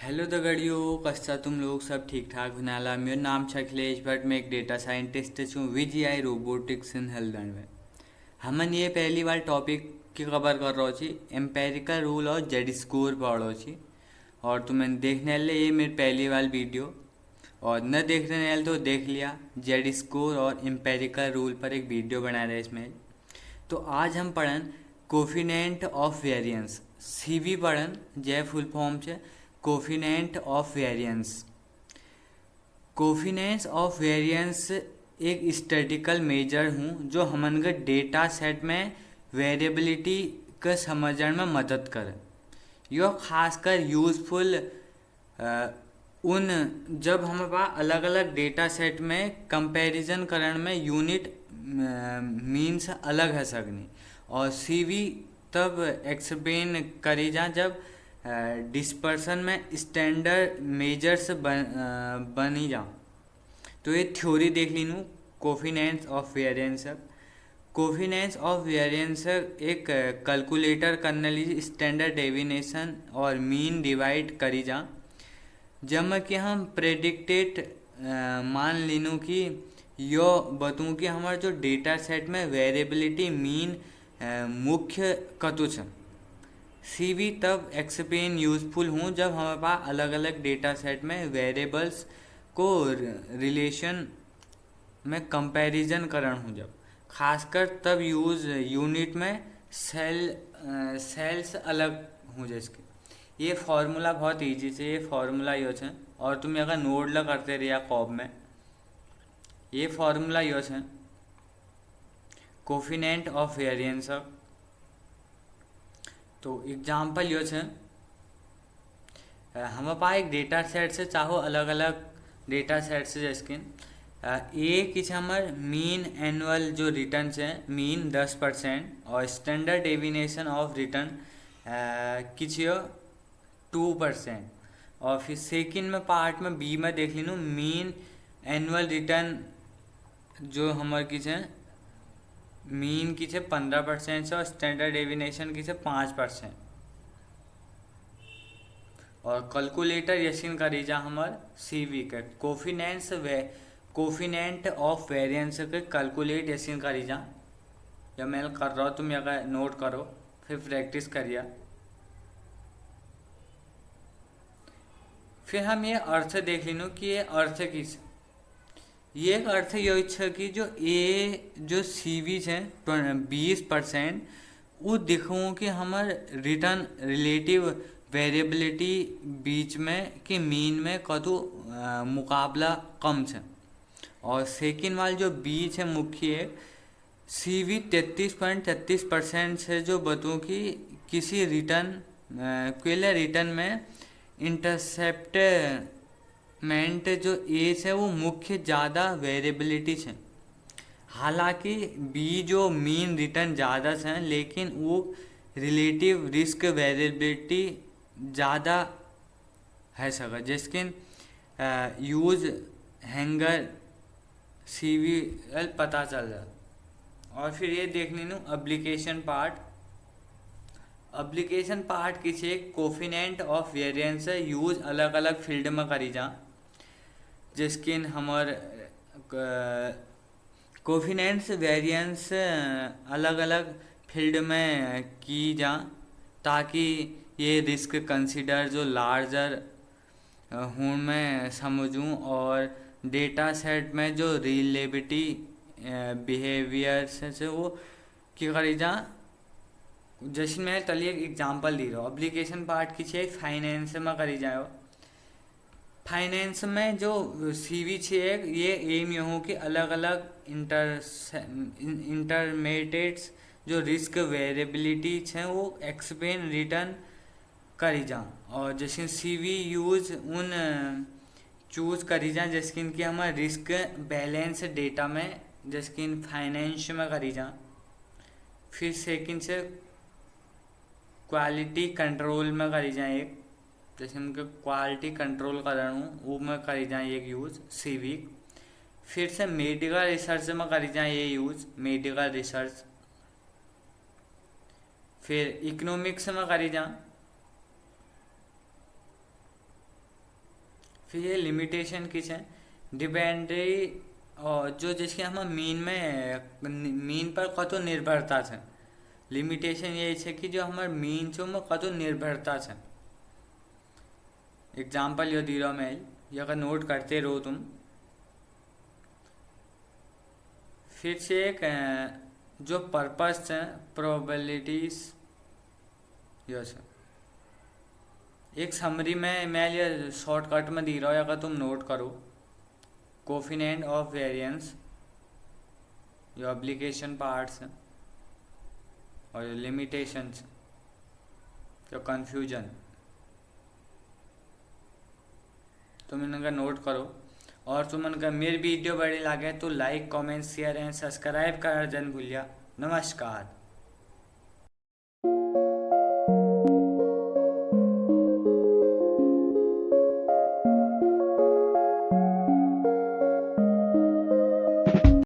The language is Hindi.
हेलो दगड़ियों, कस्सा तुम लोग सब ठीक ठाक बनाला। मेरा नाम છે अखिलेश भट्ट। मैं एक डेटा साइंटिस्ट છું વીજીઆઈ રોબોટિક્સ इन हेल्दन में। हमन ये पहली बार टॉपिक की खबर कर रहा छी एम्पेरिकल रूल और जेड स्कोर पढ़ो छी। और तुम्हें देखने ले ये मेरी पहली बार वीडियो, और न देखने वाले तो देख लिया। जेड स्कोर और एम्पेरिकल रूल पर एक वीडियो बना रहे इसमें। तो आज हम पढ़न कोफिनेंट ऑफ वेरिएंस, सीवी पढ़न जय फुल फॉर्म से कोफिनेंट ऑफ वेरिएंस। कोफिनेंस ऑफ वेरिएंस एक स्टैटिकल मेजर हूँ जो हमन के डेटा सेट में वेरिएबिलिटी के समझने में मदद करे। यह खासकर यूज़फुल उन जब हमारे पास अलग अलग डेटा सेट में कंपैरिजन करने में यूनिट मीन्स अलग है सकनी। और सीवी तब एक्सप्लेन करी जा जब डिस्पर्सन में स्टैंडर्ड मेजर्स बनी जा। तो ये थ्योरी देख ली नू कोफिनेंस ऑफ वेरिएंस। कोफिनेंस ऑफ वेरिएंस एक कैलकुलेटर करने लीजिए स्टैंडर्ड डेविनेशन और मीन डिवाइड करी जा। जब कि हम प्रेडिक्टेड मान लीनू कि यो बतूँ कि हमारे जो डेटा सेट में वेरिएबिलिटी मीन मुख्य कतु छ। सीवी तब एक्सप्लेन यूज़फुल हूँ जब हमारे पास अलग अलग डेटा सेट में वेरिएबल्स को रिलेशन में कंपैरिजन करण हूँ। जब खासकर तब यूज़ यूनिट में सेल्स अलग हूँ जिसके। ये फार्मूला बहुत इजी से, ये फार्मूला यो है और तुम्हें अगर नोट ला करते रहिए कॉब में, ये फार्मूला यो है कोफिनेंट ऑफ वेरिएंस। तो एग्जाम्पल यो है हमारे पास एक डेटा सेट से चाहो अलग अलग डेटा सेट से जैसे एक किस हमार मीन एनुअल जो रिटर्न है मीन 10% और स्टैंडर्ड डेविनेशन ऑफ रिटर्न किस 2%। और फिर सेकंड में पार्ट में बी में देख लीनू मीन एनुअल रिटर्न जो हमारे किस है मीन की 15% से और स्टैंडर्ड डेविनेशन की 5%। और कैलकुलेटर यशीन करी जा हमार सीवी के कोफिनेंट ऑफ वेरिएंस के कैलकुलेट यशीन करी जा। या मैं कर रहा हूँ तुम अगर नोट करो फिर प्रैक्टिस करिए। फिर हम ये अर्थ देख लीनू कि ये अर्थ किस ये एक अर्थ ये है कि जो सीवी है 20% वो दिखूँ कि हमार रिटर्न रिलेटिव वेरिएबिलिटी बीच में कि मीन में कतु मुकाबला कम है। और सेकेंड वाल जो बीच है मुख्य सीवी 33.33% से जो बतूँ कि किसी रिटर्न क्वेले रिटर्न में इंटरसेप्टमेंट जो एज है वो मुख्य ज़्यादा वेरिएबिलिटी है। हालांकि बी जो मीन रिटर्न ज़्यादा है लेकिन वो रिलेटिव रिस्क वेरिएबिलिटी ज़्यादा है सका जिसके यूज हैंगर सीवी पता चल जाए। और फिर ये देख लीनू एप्लीकेशन पार्ट किसी कोफिनेंट ऑफ वेरिएंस यूज अलग अलग फील्ड में करी जा। जिसके हमार कोफिनेंस वेरिएंस अलग अलग फील्ड में की जा ताकि ये रिस्क कंसीडर जो लार्जर हूँ मैं समझूँ और डेटा सेट में जो रिलेबिलिटी बिहेवियर से वो क्या करी जा। जैसे मैं चलिए एक एग्जांपल दे रहा हूँ। एप्लीकेशन पार्ट की फाइनेंस में करी जाए। फाइनेंस में जो सीवी है ये एम ये हो कि अलग अलग इंटरमीडिएट्स जो रिस्क वेरिएबिलिटी है वो एक्सप्लेन रिटर्न करी जा। और जैसे सीवी यूज उन चूज करी जा जैसे कि हमारे रिस्क बैलेंस डेटा में जैसे कि फाइनेंस में करी जा। फिर सेकंड से क्वालिटी कंट्रोल में करी जाए एक जैसे उनके क्वालिटी कंट्रोल करना वो में करी जाए एक यूज़ सीवी। फिर से मेडिकल रिसर्च में करी जाए ये यूज़ मेडिकल रिसर्च। फिर इकोनॉमिक्स में करी जा फिर ये लिमिटेशन किस है, डिपेंडरी और जो जिसके हम मीन पर कतो निर्भरता है। लिमिटेशन ये है कि जो हमारे मीन छो में कतो निर्भरता है। एग्जाम्पल यो दी रहा मैं, ये अगर नोट करते रहो तुम। फिर से एक जो पर्पस है प्रोबेबिलिटीज, यस एक समरी में मैं ये शॉर्टकट में दी रहा हूँ, अगर तुम नोट करो। कोफिनेंट ऑफ वेरिएंस, यो एप्लीकेशन पार्ट्स और लिमिटेशंस, जो कन्फ्यूजन, तुम इनका नोट करो। और तुम इनका मेरी वीडियो बड़ी लगे तो like comment share and subscribe कर जन भूलिया। नमस्कार।